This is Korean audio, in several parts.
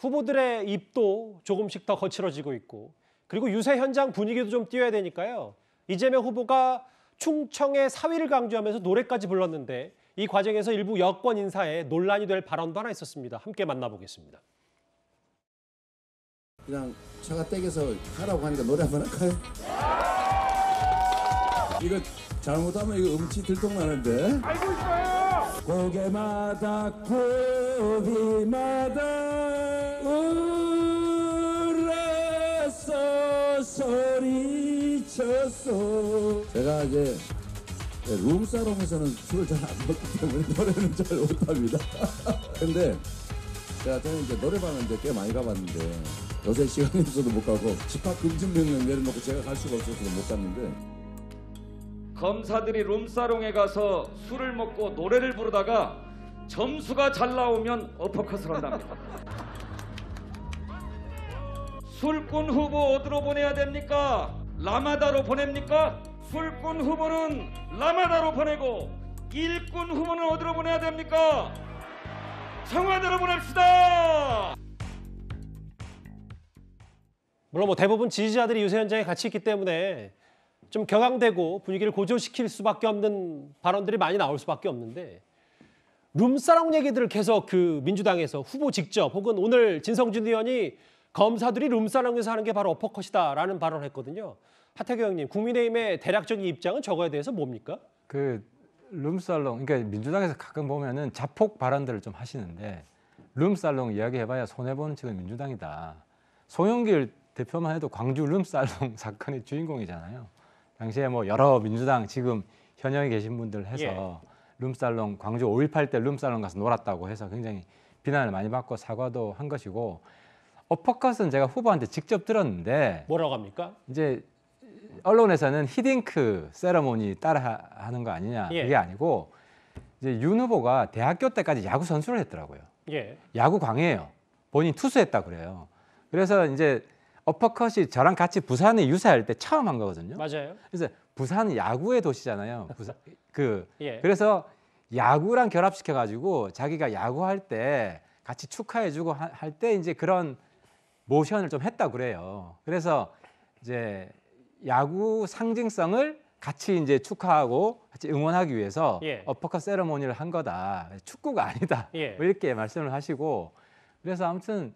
후보들의 입도 조금씩 더 거칠어지고 있고 그리고 유세 현장 분위기도 좀 띄워야 되니까요. 이재명 후보가 충청의 사위를 강조하면서 노래까지 불렀는데 이 과정에서 일부 여권 인사에 논란이 될 발언도 하나 있었습니다. 함께 만나보겠습니다. 그냥 차가 떼겨서 가라고 하니까 노래 한번 할까요? 이거 잘못하면 이거 음치 들통나는데. 알고 있어요. 고개마다 고비마다 울었어 소리쳤어. 제가 이제 룸사롱에서는 술을 잘 안 먹기 때문에 노래는 잘 못합니다. 근데 저는 이제 노래방은 이제 꽤 많이 가봤는데 요새 시간이 없어도 못 가고 집합금지명령 내려놓고 제가 갈 수가 없어서 못 갔는데. 검사들이 룸사롱에 가서 술을 먹고 노래를 부르다가 점수가 잘 나오면 어퍼컷을 한답니다. 술꾼 후보 어디로 보내야 됩니까? 라마다로 보냅니까? 술꾼 후보는 라마다로 보내고 일꾼 후보는 어디로 보내야 됩니까? 청와대로 보냅시다. 물론 뭐 대부분 지지자들이 유세 현장에 같이 있기 때문에 좀 격앙되고 분위기를 고조시킬 수밖에 없는 발언들이 많이 나올 수밖에 없는데 룸사롱 얘기들을 계속 그 민주당에서 후보 직접 혹은 오늘 진성준 의원이 검사들이 룸사롱에서 하는 게 바로 어퍼컷이다라는 발언을 했거든요. 하태경 의원님, 국민의힘의 대략적인 입장은 저거에 대해서 뭡니까? 그 룸살롱, 그러니까 민주당에서 가끔 보면은 자폭 발언들을 좀 하시는데 룸살롱 이야기해봐야 손해보는 측은 민주당이다. 송영길 대표만 해도 광주 룸살롱 사건의 주인공이잖아요. 당시에 뭐 여러 민주당 지금 현역에 계신 분들 해서 룸살롱, 광주 5.18 때 룸살롱 가서 놀았다고 해서 굉장히 비난을 많이 받고 사과도 한 것이고 어퍼컷은 제가 후보한테 직접 들었는데 뭐라고 합니까? 이제 언론에서는 히딩크 세러모니 따라 하는 거 아니냐 그게 아니고 이제 윤 후보가 대학교 때까지 야구 선수를 했더라고요. 야구 광이에요. 본인 투수했다 그래요. 그래서 이제 어퍼컷이 저랑 같이 부산에 유세할 때 처음 한 거거든요. 맞아요. 그래서 부산은 야구의 도시잖아요. 그래서 야구랑 결합시켜 가지고 자기가 야구할 때 같이 축하해주고 할 때 이제 그런 모션을 좀 했다 그래요. 그래서 이제 야구 상징성을 같이 이제 축하하고 같이 응원하기 위해서 어퍼컷 세러모니를 한 거다. 축구가 아니다. 뭐 이렇게 말씀을 하시고 그래서 아무튼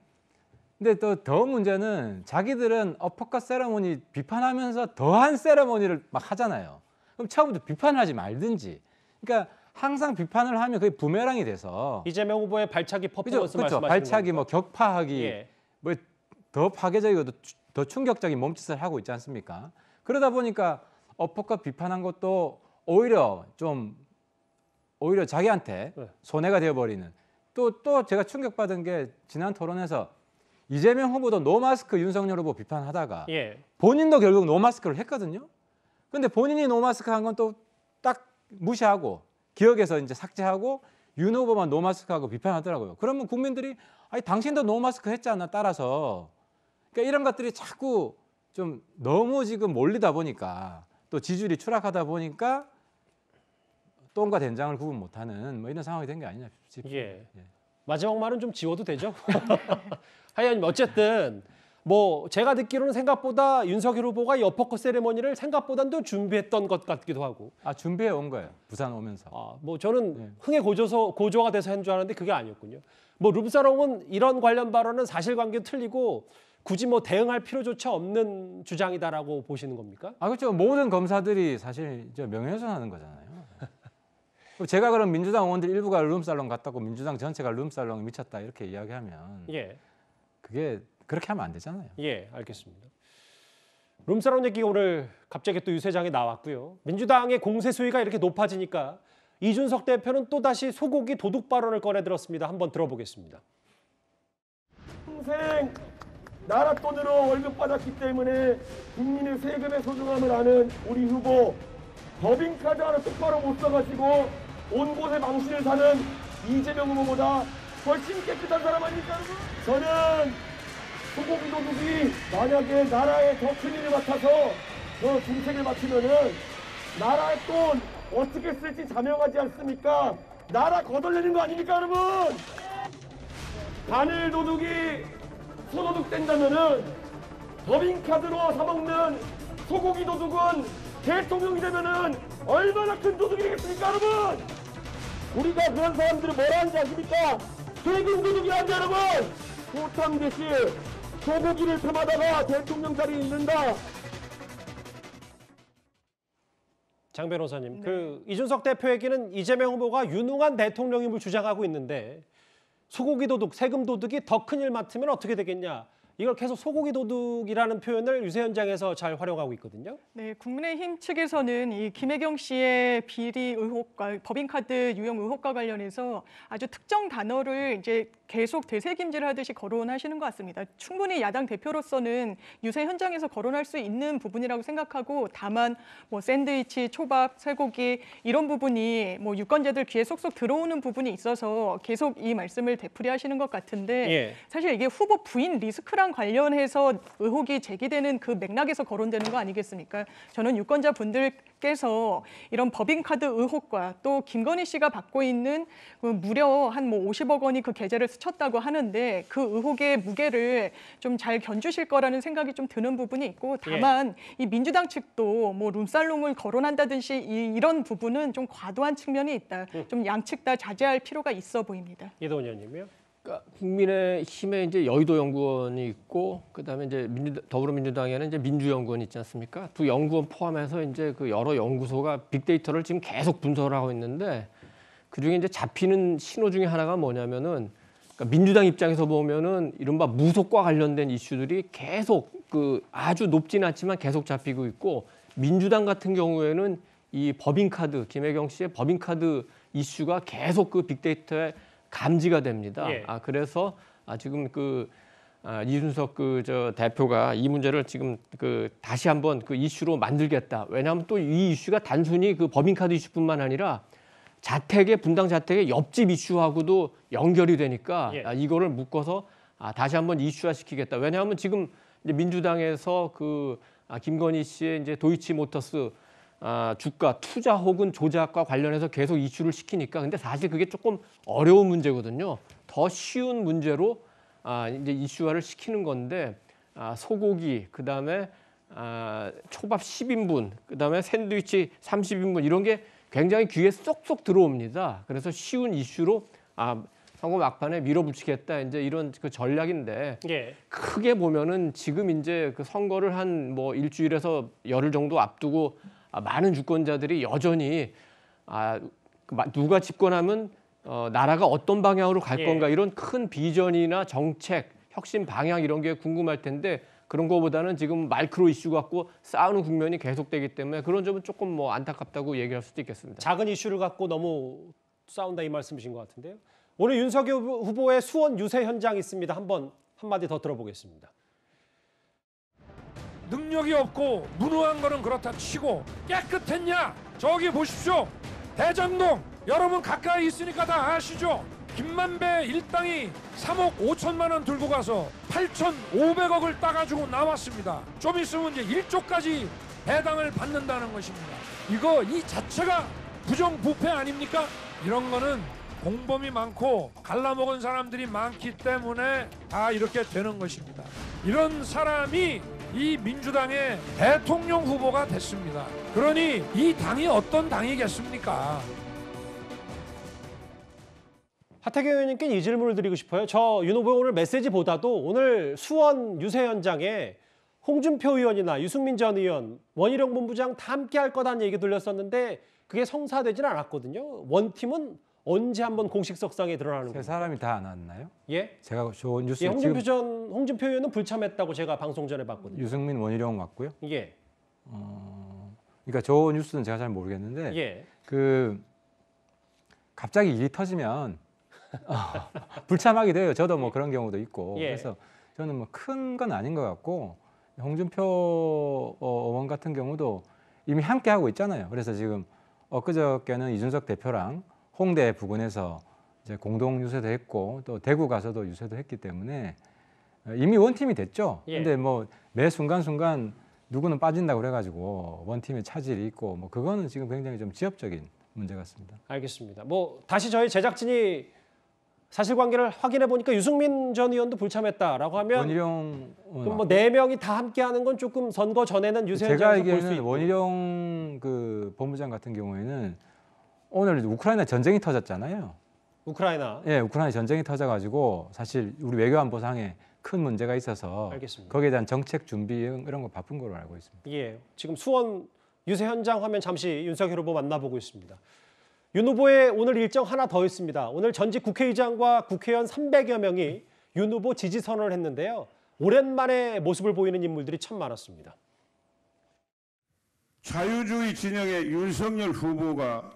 근데 또 더 문제는 자기들은 어퍼컷 세러모니 비판하면서 더한 세러모니를 막 하잖아요. 그럼 처음부터 비판을 하지 말든지. 그러니까 항상 비판을 하면 그게 부메랑이 돼서 이재명 후보의 발차기 퍼포먼스 그렇죠. 말씀하시는 발차기 겁니까? 뭐 격파하기 뭐 더 파괴적이고 더 충격적인 몸짓을 하고 있지 않습니까? 그러다 보니까 어퍼컷 비판한 것도 오히려 자기한테 손해가 되어버리는 또 제가 충격받은 게 지난 토론에서 이재명 후보도 노마스크 윤석열 후보 비판하다가 본인도 결국 노마스크를 했거든요. 근데 본인이 노마스크 한 건 또 딱 무시하고 기억에서 이제 삭제하고 윤 후보만 노마스크하고 비판하더라고요. 그러면 국민들이 아니 당신도 노마스크 했잖아 따라서. 그러니까 이런 것들이 자꾸 좀 너무 지금 몰리다 보니까 또 지지율이 추락하다 보니까 똥과 된장을 구분 못하는 뭐 이런 상황이 된 게 아니냐 싶습니다. 마지막 말은 좀 지워도 되죠? 하여간 어쨌든 뭐 제가 듣기로는 생각보다 윤석열 후보가 이 어퍼컷 세레머니를 생각보다는 더 준비했던 것 같기도 하고. 준비해 온 거예요. 부산 오면서. 뭐 저는 흥에 고조가 돼서 한 줄 알았는데 그게 아니었군요. 뭐 룸사롱은 이런 관련 발언은 사실관계는 틀리고 굳이 뭐 대응할 필요조차 없는 주장이다라고 보시는 겁니까? 그렇죠. 모든 검사들이 사실 명예훼손하는 거잖아요. 제가 그럼 민주당 의원들 일부가 룸살롱 갔다고 민주당 전체가 룸살롱에 미쳤다 이렇게 이야기하면 그게 그렇게 하면 안 되잖아요. 알겠습니다. 룸사롱 얘기가 오늘 갑자기 또 유세장에 나왔고요. 민주당의 공세 수위가 이렇게 높아지니까 이준석 대표는 또다시 소고기 도둑 발언을 꺼내들었습니다. 한번 들어보겠습니다. 평생 나라 돈으로 월급 받았기 때문에 국민의 세금의 소중함을 아는 우리 후보 법인카드 하나 똑바로 못 써가지고 온 곳에 망신을 사는 이재명 후보보다 훨씬 깨끗한 사람 아닙니까 여러분? 저는 소고기 도둑이 만약에 나라에 더 큰 일을 맡아서 저 중책을 맡으면은 나라의 돈 어떻게 쓸지 자명하지 않습니까? 나라 거덜내는 거 아닙니까 여러분? 바늘 도둑이 소도둑된다면은 법인카드로 사먹는 소고기 도둑은 대통령이 되면은 얼마나 큰 도둑이 되겠습니까, 여러분? 우리가 그런 사람들을 뭐라 하는지 아십니까? 세금 도둑이라는데, 여러분! 호탐대시 소고기를 담아다가 대통령 자리에 있는다. 장 변호사님, 네. 그 이준석 대표에게는 이재명 후보가 유능한 대통령임을 주장하고 있는데 소고기 도둑, 세금 도둑이 더 큰 일 맡으면 어떻게 되겠냐? 이걸 계속 소고기 도둑이라는 표현을 유세현장에서 잘 활용하고 있거든요. 네, 국민의힘 측에서는 이 김혜경 씨의 비리 의혹과 법인카드 유용 의혹과 관련해서 아주 특정 단어를 이제 계속 되새김질을 하듯이 거론하시는 것 같습니다. 충분히 야당 대표로서는 유세 현장에서 거론할 수 있는 부분이라고 생각하고, 다만 뭐 샌드위치, 초밥, 쇠고기 이런 부분이 뭐 유권자들 귀에 쏙쏙 들어오는 부분이 있어서 계속 이 말씀을 되풀이하시는 것 같은데, 예. 사실 이게 후보 부인 리스크랑 관련해서 의혹이 제기되는 그 맥락에서 거론되는 거 아니겠습니까? 저는 유권자 분들께서 이런 법인카드 의혹과 또 김건희 씨가 받고 있는 그 무려 한 뭐 50억 원이 그 계좌를 스쳤다고 하는데 그 의혹의 무게를 좀 잘 견주실 거라는 생각이 좀 드는 부분이 있고, 다만 이 민주당 측도 뭐 룸살롱을 거론한다든지 이런 부분은 좀 과도한 측면이 있다. 좀 양측 다 자제할 필요가 있어 보입니다. 이도원 의원님이요. 그러니까 국민의힘에 이제 여의도 연구원이 있고, 그다음에 이제 더불어민주당에는 이제 민주연구원이 있지 않습니까? 두 연구원 포함해서 이제 그 여러 연구소가 빅데이터를 지금 계속 분석을 하고 있는데, 그 중에 이제 잡히는 신호 중에 하나가 뭐냐면은, 그러니까 민주당 입장에서 보면은 이른바 무속과 관련된 이슈들이 계속 그 아주 높지는 않지만 계속 잡히고 있고, 민주당 같은 경우에는 이 법인카드, 김혜경 씨의 법인카드 이슈가 계속 그 빅데이터에 감지가 됩니다. 예. 그래서 지금 이준석 대표가 이 문제를 지금 다시 한번 그 이슈로 만들겠다. 왜냐하면 또 이 이슈가 단순히 그 법인카드 이슈뿐만 아니라 분당 자택의 옆집 이슈하고도 연결이 되니까 예. 이거를 묶어서 다시 한번 이슈화 시키겠다. 왜냐하면 지금 이제 민주당에서 김건희 씨의 이제 도이치모터스 주가 투자 혹은 조작과 관련해서 계속 이슈를 시키니까, 근데 사실 그게 조금 어려운 문제거든요. 더 쉬운 문제로 이제 이슈화를 시키는 건데, 소고기, 그다음에 초밥 10인분, 그다음에 샌드위치 30인분 이런 게 굉장히 귀에 쏙쏙 들어옵니다. 그래서 쉬운 이슈로 선거 막판에 밀어붙이겠다, 이제 이런 그 전략인데, 예. 크게 보면은 지금 이제 그 선거를 한 뭐 일주일에서 열흘 정도 앞두고 많은 유권자들이 여전히 누가 집권하면 나라가 어떤 방향으로 갈 건가, 이런 큰 비전이나 정책, 혁신 방향 이런 게 궁금할 텐데, 그런 거보다는 지금 마이크로 이슈 갖고 싸우는 국면이 계속되기 때문에 그런 점은 조금 뭐 안타깝다고 얘기할 수도 있겠습니다. 작은 이슈를 갖고 너무 싸운다 이 말씀이신 것 같은데요. 오늘 윤석열 후보의 수원 유세 현장 있습니다. 한마디 더 들어보겠습니다. 능력이 없고 무능한 거는 그렇다 치고 깨끗했냐? 저기 보십시오. 대장동 여러분 가까이 있으니까 다 아시죠? 김만배 일당이 3억 5천만 원 들고 가서 8,500억을 따가지고 나왔습니다. 좀 있으면 이제 1조까지 배당을 받는다는 것입니다. 이 자체가 부정부패 아닙니까? 이런 거는 공범이 많고 갈라먹은 사람들이 많기 때문에 다 이렇게 되는 것입니다. 이런 사람이 이 민주당의 대통령 후보가 됐습니다. 그러니 이 당이 어떤 당이겠습니까? 하태경 의원님께 이 질문을 드리고 싶어요. 저 윤 후보 오늘 메시지보다도 오늘 수원 유세 현장에 홍준표 의원이나 유승민 전 의원, 원희룡 본부장 다 함께할 거다는 얘기 들렸었는데 그게 성사되지는 않았거든요. 원팀은 언제 한번 공식석상에 드러나는 거예요? 세 사람이 다 안 왔나요? 예? 제가 좋은 뉴스 예, 홍준표 의원은 불참했다고 제가 방송 전에 봤거든요. 유승민, 원희룡 왔고요. 예. 그러니까 저 뉴스는 제가 잘 모르겠는데 예. 갑자기 일이 터지면 불참하게 돼요. 저도 뭐 그런 경우도 있고. 예. 그래서 저는 뭐 큰 건 아닌 것 같고, 홍준표 의원 같은 경우도 이미 함께 하고 있잖아요. 그래서 지금 엊그저께는 이준석 대표랑 홍대 부근에서 이제 공동 유세도 했고, 또 대구 가서도 유세도 했기 때문에 이미 원팀이 됐죠. 예. 근데 뭐 매 순간순간 누구는 빠진다고 그래가지고 원팀의 차질이 있고, 뭐 그거는 지금 굉장히 좀 지엽적인 문제 같습니다. 알겠습니다. 뭐 다시 저희 제작진이 사실관계를 확인해 보니까 유승민 전 의원도 불참했다라고 하면 원희룡 그럼 뭐 4명이 다 함께하는 건 조금 선거 전에는 유세현 제가 장에서 볼 수 알기에는 있고. 원희룡 그 본부장 같은 경우에는 오늘 우크라이나 전쟁이 터졌잖아요. 우크라이나. 예, 우크라이나 전쟁이 터져가지고 사실 우리 외교안보상에 큰 문제가 있어서 알겠습니다. 거기에 대한 정책 준비 이런 거 바쁜 걸로 알고 있습니다. 예, 지금 수원 유세 현장 화면 잠시 윤석열 후보 만나보고 있습니다. 윤 후보의 오늘 일정 하나 더 있습니다. 오늘 전직 국회의장과 국회의원 300여 명이 윤 후보 지지 선언을 했는데요. 오랜만에 모습을 보이는 인물들이 참 많았습니다. 자유주의 진영의 윤석열 후보가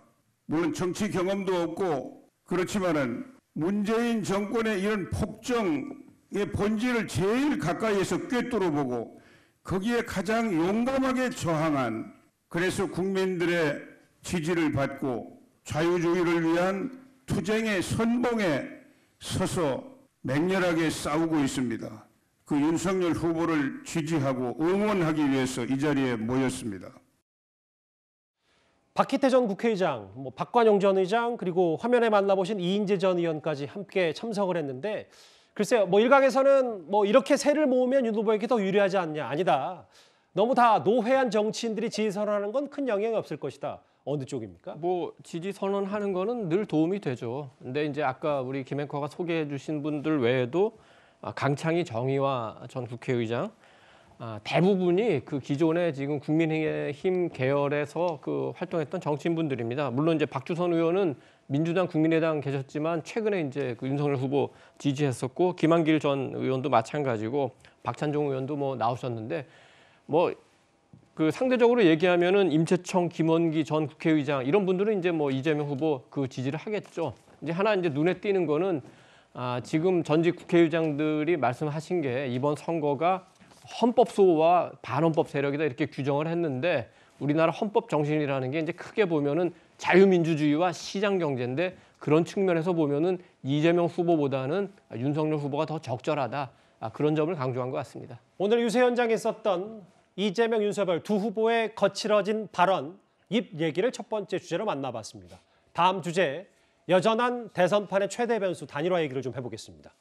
물론 정치 경험도 없고 그렇지만은 문재인 정권의 이런 폭정의 본질을 제일 가까이에서 꿰뚫어 보고 거기에 가장 용감하게 저항한, 그래서 국민들의 지지를 받고 자유주의를 위한 투쟁의 선봉에 서서 맹렬하게 싸우고 있습니다. 그 윤석열 후보를 지지하고 응원하기 위해서 이 자리에 모였습니다. 박희태 전 국회의장, 박관용 전 의장, 그리고 화면에 만나보신 이인재 전 의원까지 함께 참석을 했는데 글쎄요, 일각에서는 이렇게 세를 모으면 윤 후보에게 더 유리하지 않냐. 아니다. 너무 다 노회한 정치인들이 지지 선언하는 건 큰 영향이 없을 것이다. 어느 쪽입니까? 지지 선언하는 거는 늘 도움이 되죠. 근데 이제 아까 우리 김 앵커가 소개해 주신 분들 외에도 강창희 정의화 전 국회의장, 대부분이 그 기존에 지금 국민의힘 계열에서 그 활동했던 정치인분들입니다. 물론 이제 박주선 의원은 민주당, 국민의당 계셨지만 최근에 이제 그 윤석열 후보 지지했었고 김한길 전 의원도 마찬가지고 박찬종 의원도 나오셨는데 그 상대적으로 얘기하면은 임채청, 김원기 전 국회의장 이런 분들은 이제 이재명 후보 그 지지를 하겠죠. 이제 하나 이제 눈에 띄는 거는 지금 전직 국회의장들이 말씀하신 게 이번 선거가 헌법소와 반헌법 세력이다 이렇게 규정을 했는데 우리나라 헌법 정신이라는 게 이제 크게 보면은 자유민주주의와 시장 경제인데 그런 측면에서 보면은 이재명 후보보다는 윤석열 후보가 더 적절하다. 그런 점을 강조한 것 같습니다. 오늘 유세 현장에 있었던 이재명, 윤석열 두 후보의 거칠어진 발언, 입 얘기를 첫 번째 주제로 만나봤습니다. 다음 주제, 여전한 대선판의 최대 변수 단일화 얘기를 좀 해보겠습니다.